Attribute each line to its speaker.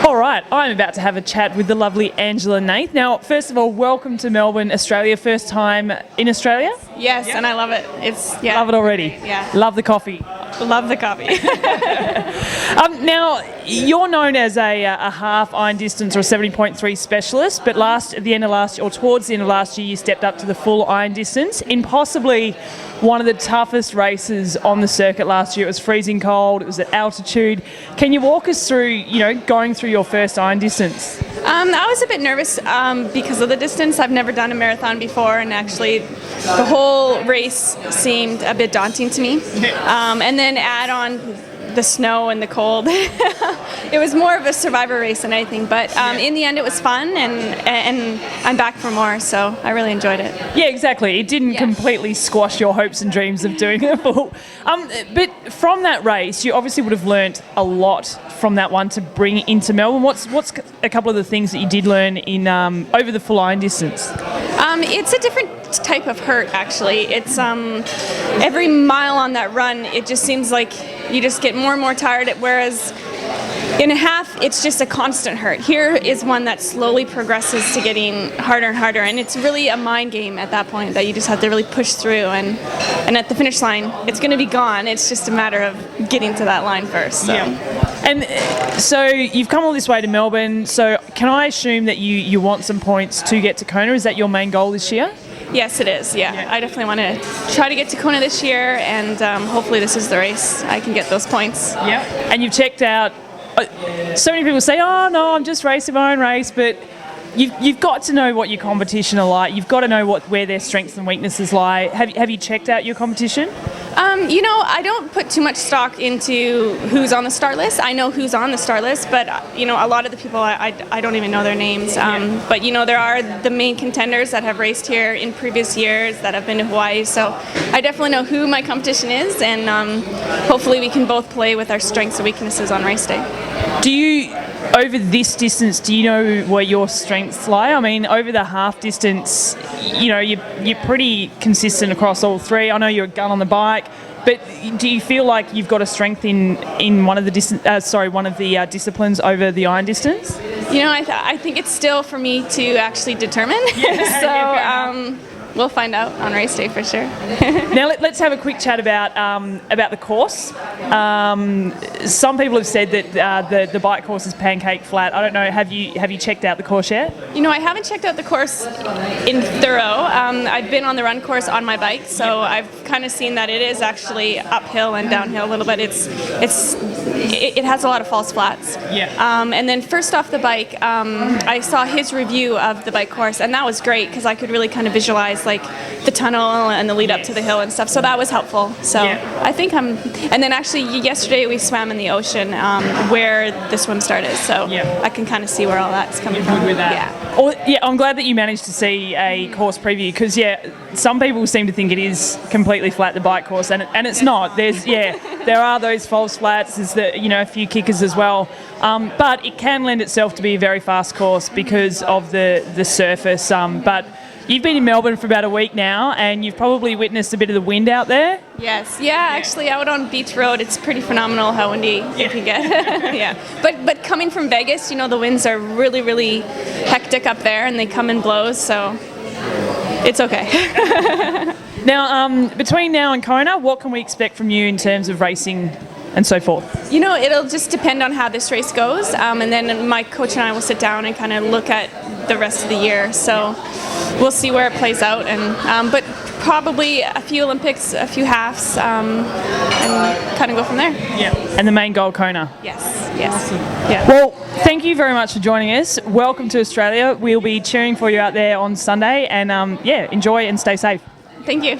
Speaker 1: All right, I'm about to have a chat with the lovely Angela Naeth. Now, first of all, welcome to Melbourne, Australia. First time in Australia?
Speaker 2: Yes, and I love it.
Speaker 1: Love it already.
Speaker 2: Yeah.
Speaker 1: Love the coffee.
Speaker 2: Love the coffee.
Speaker 1: Now, you're known as a half iron distance or a 70.3 specialist, but towards the end of last year, you stepped up to the full iron distance in possibly one of the toughest races on the circuit last year. It was freezing cold, it was at altitude. Can you walk us through, going through your first iron distance?
Speaker 2: I was a bit nervous because of the distance. I've never done a marathon before, and actually the whole race seemed a bit daunting to me. And then add on the snow and the cold. It was more of a survivor race than anything, but in the end it was fun, and I'm back for more, so I really enjoyed it.
Speaker 1: Yeah, exactly. It didn't completely squash your hopes and dreams of doing it full. But from that race, you obviously would have learnt a lot from that one to bring into Melbourne. What's a couple of the things that you did learn in over the full iron distance?
Speaker 2: It's a different type of hurt, actually. It's every mile on that run, it just seems like you just get more and more tired, whereas in a half, it's just a constant hurt. Here is one that slowly progresses to getting harder and harder, and it's really a mind game at that point that you just have to really push through, and at the finish line, it's going to be gone. It's just a matter of getting to that line first. So.
Speaker 1: Yeah. And so you've come all this way to Melbourne, so can I assume that you want some points to get to Kona? Is that your main goal this year?
Speaker 2: Yes, it is. Yeah, I definitely want to try to get to Kona this year, and hopefully this is the race I can get those points.
Speaker 1: Yeah. And you've checked out. So many people say, "Oh no, I'm just racing my own race," but you've got to know what your competition are like. You've got to know where their strengths and weaknesses lie. Have you checked out your competition?
Speaker 2: I don't put too much stock into who's on the start list. I know who's on the start list, but a lot of the people I don't even know their names. But there are the main contenders that have raced here in previous years that have been to Hawaii. So I definitely know who my competition is, and hopefully we can both play with our strengths and weaknesses on race day.
Speaker 1: Over this distance, do you know where your strengths lie? I mean, over the half distance, you're pretty consistent across all three. I know you're a gun on the bike, but do you feel like you've got a strength in one of the disciplines over the iron distance?
Speaker 2: I think it's still for me to actually determine. So we'll find out on race day for sure.
Speaker 1: Now let's have a quick chat about the course. Some people have said that the bike course is pancake flat. I don't know. Have you checked out the course yet?
Speaker 2: I haven't checked out the course in thorough. I've been on the run course on my bike, so I've kind of seen that it is actually uphill and downhill a little bit. It has a lot of false flats.
Speaker 1: Yeah.
Speaker 2: And then first off the bike, I saw his review of the bike course, and that was great because I could really kind of visualize like the tunnel and the lead up to the hill and stuff. So that was helpful. So I think and then actually yesterday we swam in the ocean where this one started. So I can kind of see where all that's coming from.
Speaker 1: Good with that. I'm glad that you managed to see a course preview because some people seem to think it is completely flat, the bike course, and it's not. There are those false flats. There's a few kickers as well, but it can lend itself to be a very fast course because of the surface. But you've been in Melbourne for about a week now, and you've probably witnessed a bit of the wind out there.
Speaker 2: Yes, actually out on Beach Road, it's pretty phenomenal how windy it can get. But coming from Vegas, the winds are really, really hectic up there, and they come in blows, so it's okay.
Speaker 1: Now, between now and Kona, what can we expect from you in terms of racing and so forth?
Speaker 2: It'll just depend on how this race goes, and then my coach and I will sit down and kind of look at the rest of the year. So we'll see where it plays out, and but probably a few Olympics, a few halves, and kind of go from there.
Speaker 1: Yeah. And the main goal, Kona.
Speaker 2: Yes.
Speaker 1: Awesome.
Speaker 2: Yeah.
Speaker 1: Well, thank you very much for joining us. Welcome to Australia. We'll be cheering for you out there on Sunday, and enjoy and stay safe.
Speaker 2: Thank you.